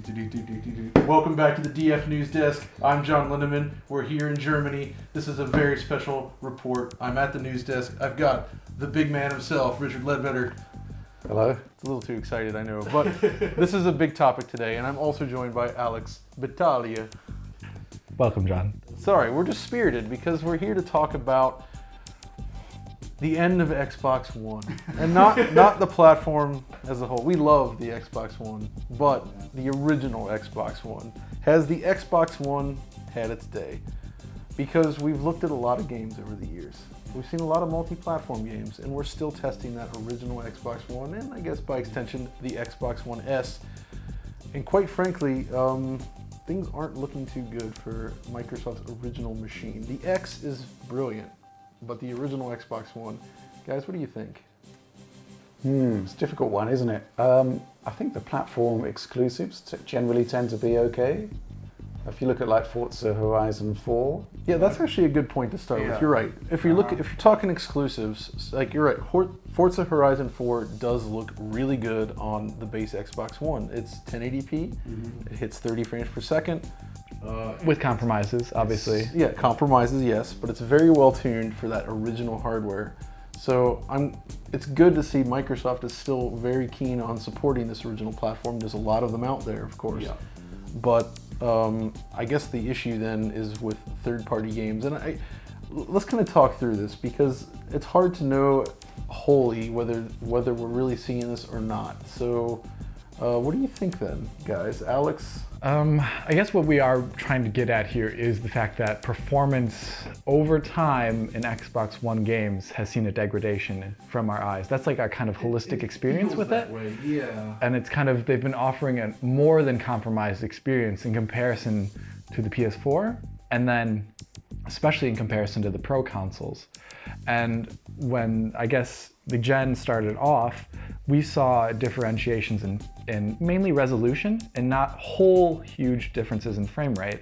Welcome back to the DF News Desk. I'm John Lindemann. We're here in Germany. This is a very special report. I'm at the news desk. I've got the big man himself, Richard Ledbetter. Hello. It's a little too excited, I know, but this is a big topic today, and I'm also joined by Alex Battaglia. Welcome, John. Sorry, we're just spirited because we're here to talk about the end of Xbox One, and not the platform as a whole. We love the Xbox One, but the original Xbox One. Has the Xbox One had its day? Because we've looked at a lot of games over the years. We've seen a lot of multi-platform games, and we're still testing that original Xbox One, and I guess by extension, the Xbox One S. And quite frankly, things aren't looking too good for Microsoft's original machine. The X is brilliant, but the original Xbox One, guys, what do you think? It's a difficult one, isn't it? I think the platform exclusives generally tend to be okay. If you look at like Forza Horizon 4. Yeah, that's actually a good point to start with. You're right. If you're talking exclusives, like you're right, Forza Horizon 4 does look really good on the base Xbox One. It's 1080p. It hits 30 frames per second. With compromises, obviously. Yeah, compromises, yes, but it's very well tuned for that original hardware. So it's good to see Microsoft is still very keen on supporting this original platform. There's a lot of them out there, of course. Yeah. But I guess the issue then is with third-party games, and let's kind of talk through this because it's hard to know wholly whether we're really seeing this or not. So what do you think then, guys? Alex? I guess what we are trying to get at here is the fact that performance over time in Xbox One games has seen a degradation from our eyes. That's like our kind of holistic experience with it. Way. Yeah. And it's kind of, they've been offering a more than compromised experience in comparison to the PS4, and then especially in comparison to the Pro consoles. And when, I guess, the gen started off, we saw differentiations in mainly resolution and not whole huge differences in frame rate.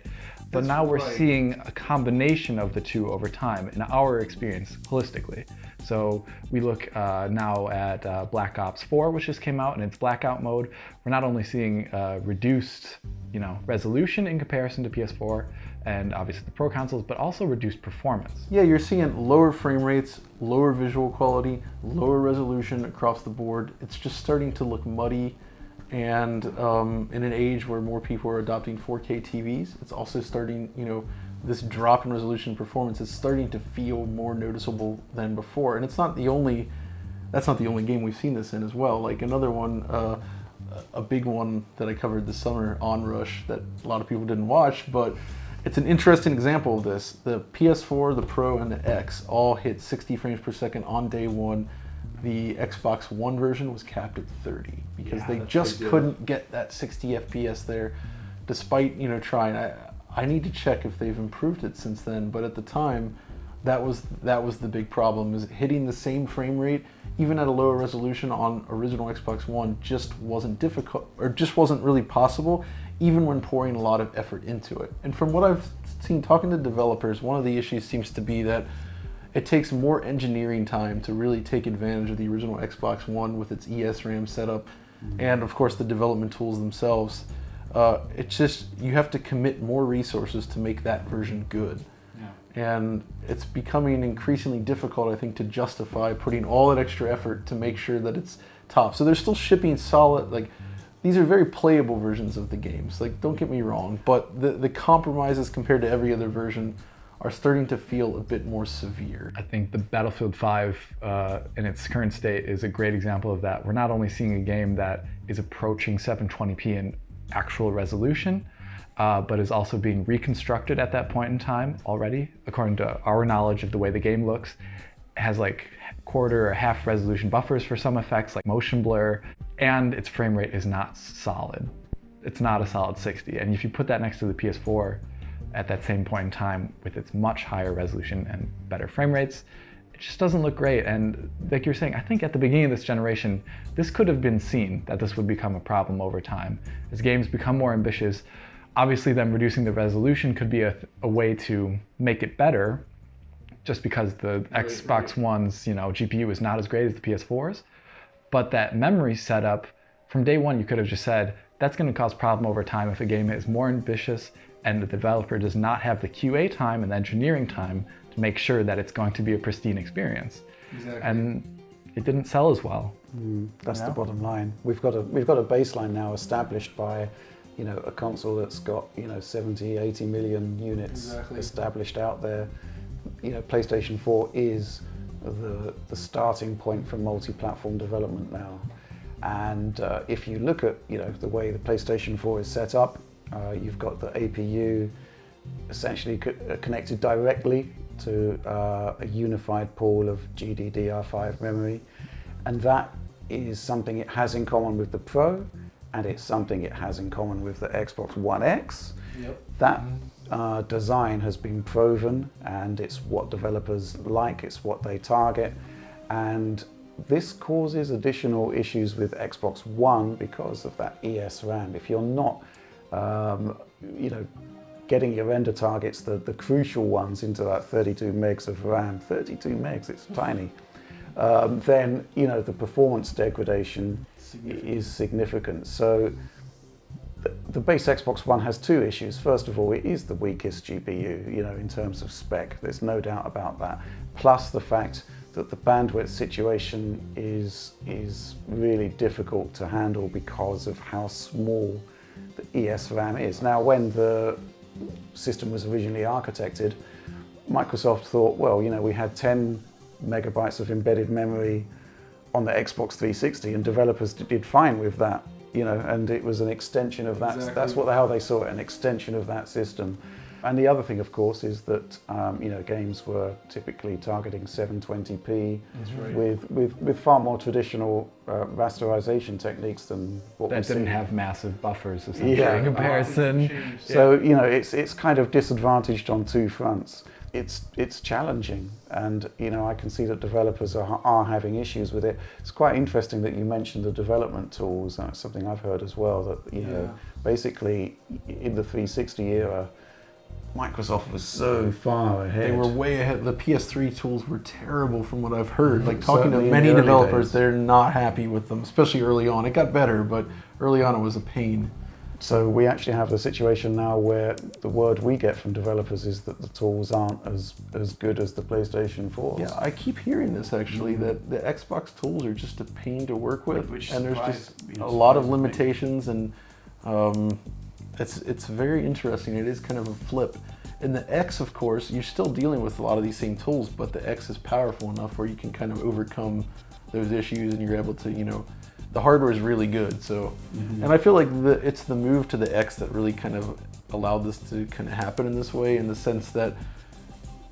But now we're seeing a combination of the two over time in our experience holistically. So we look now at Black Ops 4, which just came out in its blackout mode. We're not only seeing reduced, resolution in comparison to PS4 and obviously the Pro consoles, but also reduced performance. Yeah, you're seeing lower frame rates, lower visual quality, lower resolution across the board. It's just starting to look muddy. And in an age where more people are adopting 4K TVs, it's also starting, this drop in resolution performance is starting to feel more noticeable than before. And that's not the only game we've seen this in as well. Like another one, a big one that I covered this summer, Onrush, that a lot of people didn't watch, but it's an interesting example of this. The PS4, the Pro, and the X all hit 60 frames per second on day one. The Xbox One version was capped at 30 because they just couldn't get that 60 FPS there, despite trying. I need to check if they've improved it since then, but at the time, that was the big problem, is hitting the same frame rate even at a lower resolution on original Xbox One just wasn't difficult, or just wasn't really possible, even when pouring a lot of effort into it. And from what I've seen talking to developers, one of the issues seems to be that it takes more engineering time to really take advantage of the original Xbox One with its ESRAM setup, and of course the development tools themselves. It's just, you have to commit more resources to make that version good. And it's becoming increasingly difficult, I think, to justify putting all that extra effort to make sure that it's top. So they're still shipping solid, these are very playable versions of the games. Don't get me wrong, but the compromises compared to every other version are starting to feel a bit more severe. I think the Battlefield 5 in its current state is a great example of that. We're not only seeing a game that is approaching 720p in actual resolution, but is also being reconstructed at that point in time already, according to our knowledge of the way the game looks. It has quarter or half resolution buffers for some effects like motion blur, and its frame rate is not solid. It's not a solid 60. And if you put that next to the PS4 at that same point in time with its much higher resolution and better frame rates, it just doesn't look great. And like you're saying, I think at the beginning of this generation, this could have been seen that this would become a problem over time. As games become more ambitious, obviously then reducing the resolution could be a way to make it better, just because the Xbox One's GPU is not as great as the PS4's. But that memory setup, from day one you could have just said, that's going to cause problem over time if a game is more ambitious and the developer does not have the QA time and the engineering time to make sure that it's going to be a pristine experience. Exactly. And it didn't sell as well. That's the bottom line. We've got a baseline now established by, a console that's got 70, 80 million units established out there. PlayStation 4 is the starting point for multi-platform development now. And if you look at the way the PlayStation 4 is set up, you've got the APU essentially connected directly to a unified pool of GDDR5 memory, and that is something it has in common with the Pro, and it's something it has in common with the Xbox One X. That design has been proven, and it's what developers like, it's what they target, and this causes additional issues with Xbox One because of that ESRAM. If you're not, getting your render targets, the crucial ones, into that 32 megs of RAM, 32 megs, it's tiny, then the performance degradation is significant. So the base Xbox One has two issues. First of all, it is the weakest GPU, in terms of spec. There's no doubt about that. Plus the fact that the bandwidth situation is really difficult to handle because of how small the ESRAM is. Now, when the system was originally architected, Microsoft thought, well, we had 10 megabytes of embedded memory on the Xbox 360, and developers did fine with that, and it was an extension of that. Exactly. That's how they saw it, an extension of that system. And the other thing, of course, is that games were typically targeting 720p with far more traditional rasterization techniques than what that didn't have massive buffers essentially in comparison. So it's kind of disadvantaged on two fronts. It's challenging, and I can see that developers are having issues with it. It's quite interesting that you mentioned the development tools. That's something I've heard as well. That basically in the 360 era, Microsoft was so far ahead. They were way ahead. The PS3 tools were terrible from what I've heard. Like talking to Certainly in many the early developers, days. they're not happy with them, especially early on. It got better, but early on it was a pain. So we actually have the situation now where the word we get from developers is that the tools aren't as good as the PlayStation 4s. Yeah, I keep hearing this actually, that the Xbox tools are just a pain to work with, and there's just a lot of limitations, and it's very interesting. It is kind of a flip. In the X, of course, you're still dealing with a lot of these same tools, but the X is powerful enough where you can kind of overcome those issues, and you're able to, the hardware is really good. So, and I feel like it's the move to the X that really kind of allowed this to kind of happen in this way, in the sense that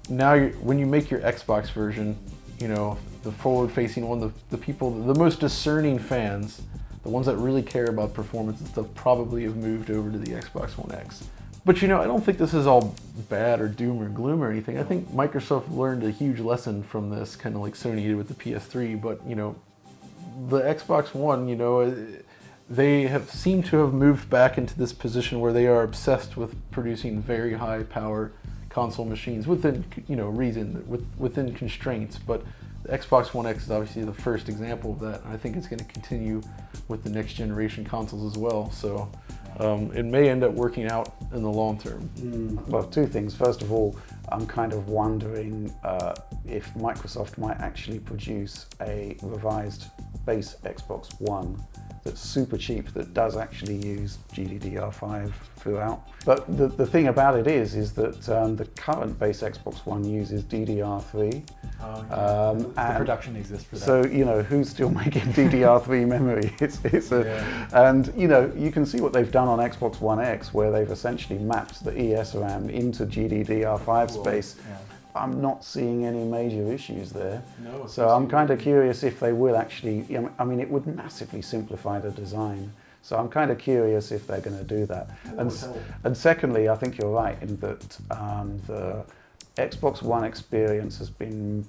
now when you make your Xbox version, the forward-facing one, the people, the most discerning fans, the ones that really care about performance and stuff, probably have moved over to the Xbox One X. But I don't think this is all bad or doom or gloom or anything. I think Microsoft learned a huge lesson from this, kind of like Sony did with the PS3. But the Xbox One, they have seemed to have moved back into this position where they are obsessed with producing very high power console machines within reason, within constraints. But the Xbox One X is obviously the first example of that, and I think it's going to continue with the next generation consoles as well. So it may end up working out in the long term. Well, two things. First of all, I'm kind of wondering if Microsoft might actually produce a revised base Xbox One that's super cheap, that does actually use GDDR5 throughout. But the thing about it is that the current base Xbox One uses DDR3. The production exists for that. So who's still making DDR3 memory? And you can see what they've done on Xbox One X, where they've essentially mapped the ESRAM into GDDR5 space. Yeah. I'm not seeing any major issues there. No, So I'm kind of curious if they will actually, it would massively simplify the design. So I'm kind of curious if they're going to do that. And secondly, I think you're right in that the Xbox One experience has been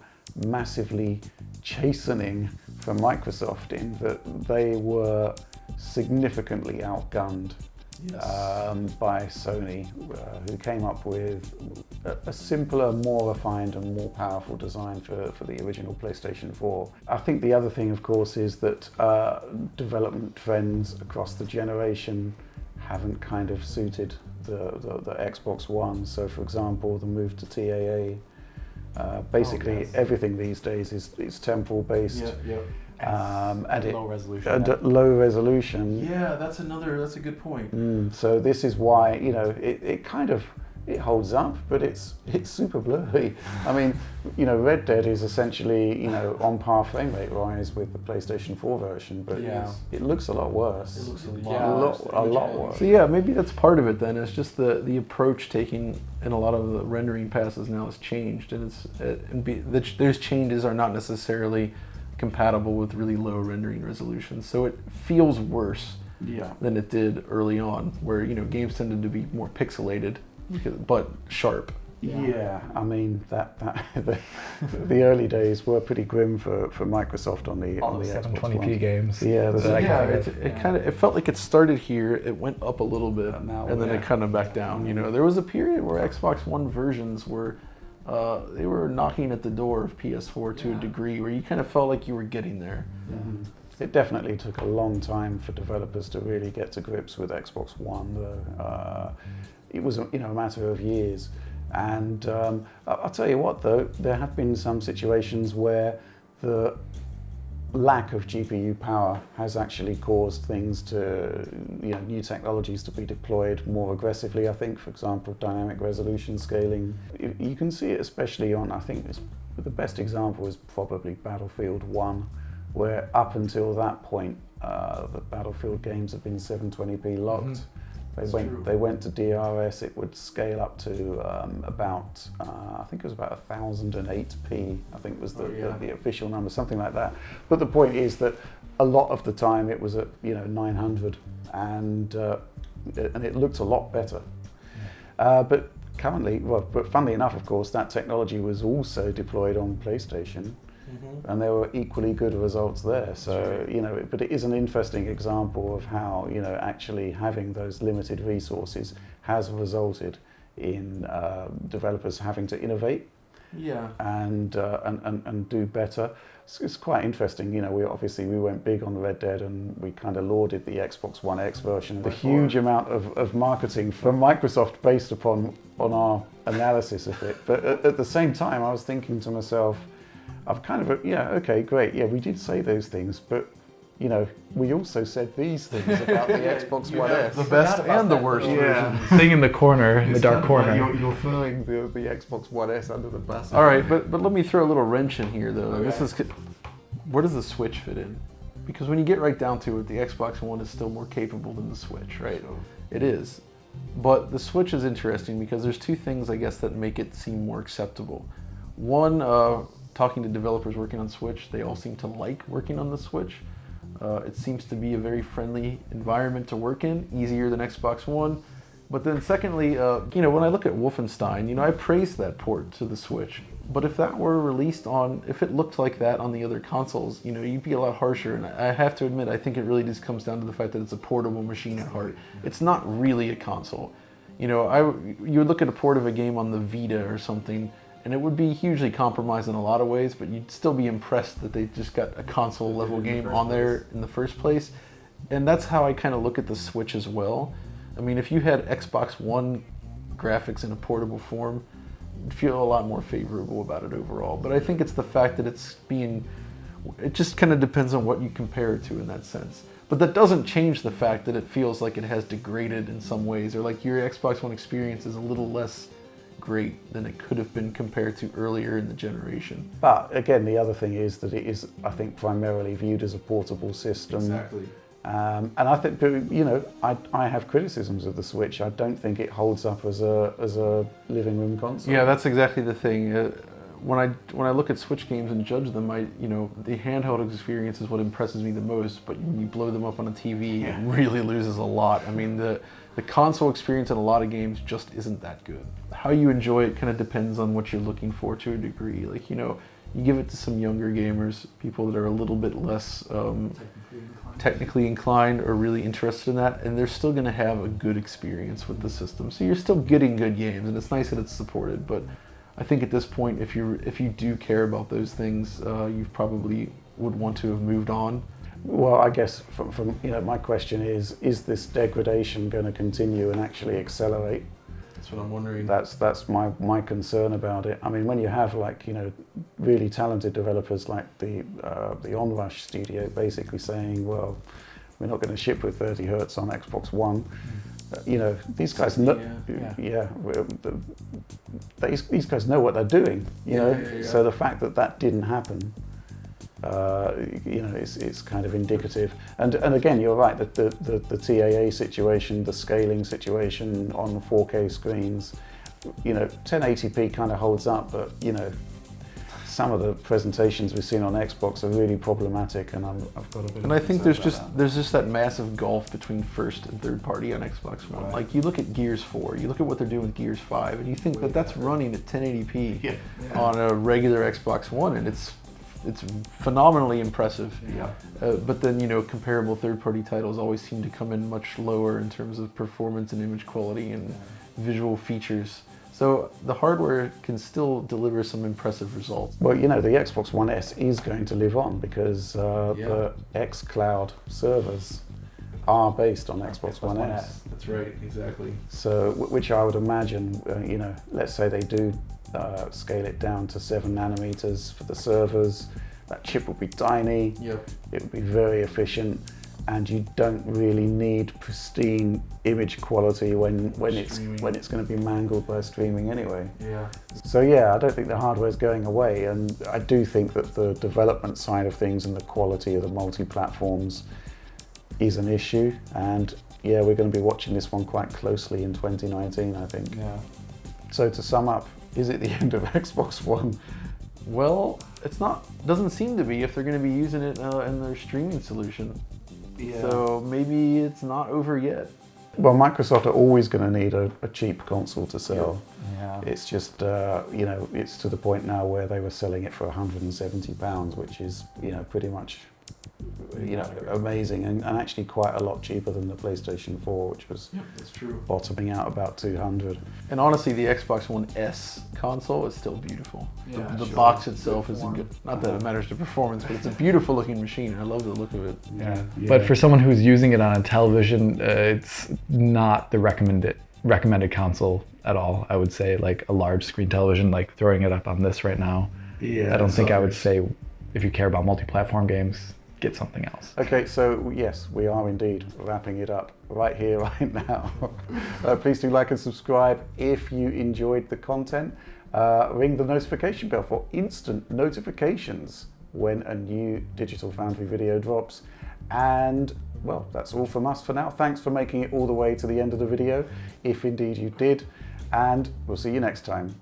massively chastening for Microsoft, in that they were significantly outgunned by Sony, who came up with a simpler, more refined and more powerful design for the original PlayStation 4. I think the other thing, of course, is that development trends across the generation haven't kind of suited the Xbox One. So, for example, the move to TAA, basically everything these days is temporal based. And low resolution. Low resolution. Yeah, that's a good point. So this is why, you know, it holds up, but it's super blurry. I mean, you know, Red Dead is essentially, you know, on par frame rate wise with the PlayStation 4 version, but it looks a lot worse. It looks a lot worse. So yeah, maybe that's part of it then. It's just the approach taking in a lot of the rendering passes now has changed, and those changes are not necessarily compatible with really low rendering resolutions, so it feels worse than it did early on, where, you know, games tended to be more pixelated but sharp. Yeah, I mean the early days were pretty grim for Microsoft on the 720p games. Yeah, it felt like it started here, it went up a little bit, and then it kind of back down. You know, there was a period where Xbox One versions were they were knocking at the door of PS4 to a degree, where you kind of felt like you were getting there. It definitely took a long time for developers to really get to grips with Xbox One, though. It was, you know, a matter of years. And I'll tell you what, though, there have been some situations where the lack of GPU power has actually caused things to, you know, new technologies to be deployed more aggressively. I think, for example, dynamic resolution scaling. You can see it especially on, I think the best example is probably Battlefield 1, where up until that point, the Battlefield games have been 720p locked. They went to DRS. It would scale up to about I think it was about 1008p. I think was the official number, something like that. But the point is that a lot of the time it was at, you know, 900, and it looked a lot better. But currently, but funnily enough, of course, that technology was also deployed on PlayStation. And there were equally good results there. So, you know, but it is an interesting example of how, you know, actually having those limited resources has resulted in developers having to innovate and do better. It's quite interesting. You know, we went big on Red Dead, and we kind of lauded the Xbox One X version. The huge amount of marketing from Microsoft based on our analysis of it. But at the same time, I was thinking to myself, I've kind of, okay, great, we did say those things, but, you know, we also said these things about the Xbox One S. The best and the worst versions. Sitting in the corner, in the dark corner. You're throwing the Xbox One S under the bus. All right, but let me throw a little wrench in here, though. Okay. Where does the Switch fit in? Because when you get right down to it, the Xbox One is still more capable than the Switch, right? Sure. It is. But the Switch is interesting because there's two things, I guess, that make it seem more acceptable. One, talking to developers working on Switch, they all seem to like working on the Switch. It seems to be a very friendly environment to work in, easier than Xbox One. But then secondly, you know, when I look at Wolfenstein, you know, I praise that port to the Switch. But if that were released if it looked like that on the other consoles, you know, you'd be a lot harsher. And I have to admit, I think it really just comes down to the fact that it's a portable machine at heart. It's not really a console. You know, you would look at a port of a game on the Vita or something, and it would be hugely compromised in a lot of ways, but you'd still be impressed that they just got a console level game on there in the first place. And that's how I kind of look at the Switch as well. I mean, if you had Xbox One graphics in a portable form, you'd feel a lot more favorable about it overall. But I think it's the fact that it just kind of depends on what you compare it to in that sense. But that doesn't change the fact that it feels like it has degraded in some ways, or like your Xbox One experience is a little less great than it could have been compared to earlier in the generation. But again, the other thing is that it is, I think, primarily viewed as a portable system. Exactly. And I think, you know, I have criticisms of the Switch. I don't think it holds up as a living room console. Yeah, that's exactly the thing. When I look at Switch games and judge them, you know, the handheld experience is what impresses me the most. But when you blow them up on a TV, it really loses a lot. I mean, the console experience in a lot of games just isn't that good. How you enjoy it kind of depends on what you're looking for to a degree. Like, you know, You give it to some younger gamers, people that are a little bit less technically inclined or really interested in that, and they're still going to have a good experience with the system. So you're still getting good games, and it's nice that it's supported. But I think at this point, if you do care about those things, you probably would want to have moved on. Well, I guess from my question is this degradation going to continue and actually accelerate? That's what I'm wondering. That's my concern about it. I mean, when you have really talented developers like the Onrush studio basically saying, well, we're not going to ship with 30 hertz on Xbox One. These guys know. These guys know what they're doing. So the fact that didn't happen, it's kind of indicative. And again, you're right that the TAA situation, the scaling situation on 4K screens, 1080p kind of holds up, but some of the presentations we've seen on Xbox are really problematic, and I've got a bit. And I think there's just that massive gulf between first and third party on Xbox One. Right. Like you look at Gears 4, you look at what they're doing with Gears 5, and you think that's running at 1080p on a regular Xbox One, and it's phenomenally impressive. Yeah. But then comparable third party titles always seem to come in much lower in terms of performance and image quality and visual features. So the hardware can still deliver some impressive results. Well, the Xbox One S is going to live on because the xCloud servers are based on Xbox One S. That's right, exactly. So, which I would imagine, let's say they do scale it down to 7 nanometers for the servers. That chip will be tiny. Yep. It will be very efficient. And you don't really need pristine image quality when it's going to be mangled by streaming anyway. Yeah. So I don't think the hardware is going away, and I do think that the development side of things and the quality of the multi-platforms is an issue. And we're going to be watching this one quite closely in 2019, I think. Yeah. So to sum up, is it the end of Xbox One? Well, it's not. Doesn't seem to be if they're going to be using it in their streaming solution. Yeah. So maybe it's not over yet. Well, Microsoft are always going to need a cheap console to sell. Yeah. It's just, it's to the point now where they were selling it for £170, which is, pretty much, amazing and actually quite a lot cheaper than the PlayStation 4, which was that's true. Bottoming out about 200. And honestly, the Xbox One S console is still beautiful. Yeah, the box itself is good. Not that it matters to performance, but it's a beautiful looking machine. I love the look of it. Yeah. But for someone who's using it on a television, it's not the recommended console at all. I would say like a large screen television, like throwing it up on this right now. Yeah. I don't think I would say if you care about multi-platform games, get something else. Okay, so yes, we are indeed wrapping it up right here, right now. Please do like and subscribe if you enjoyed the content. Ring the notification bell for instant notifications when a new Digital Foundry video drops. And well, that's all from us for now. Thanks for making it all the way to the end of the video, if indeed you did. And we'll see you next time.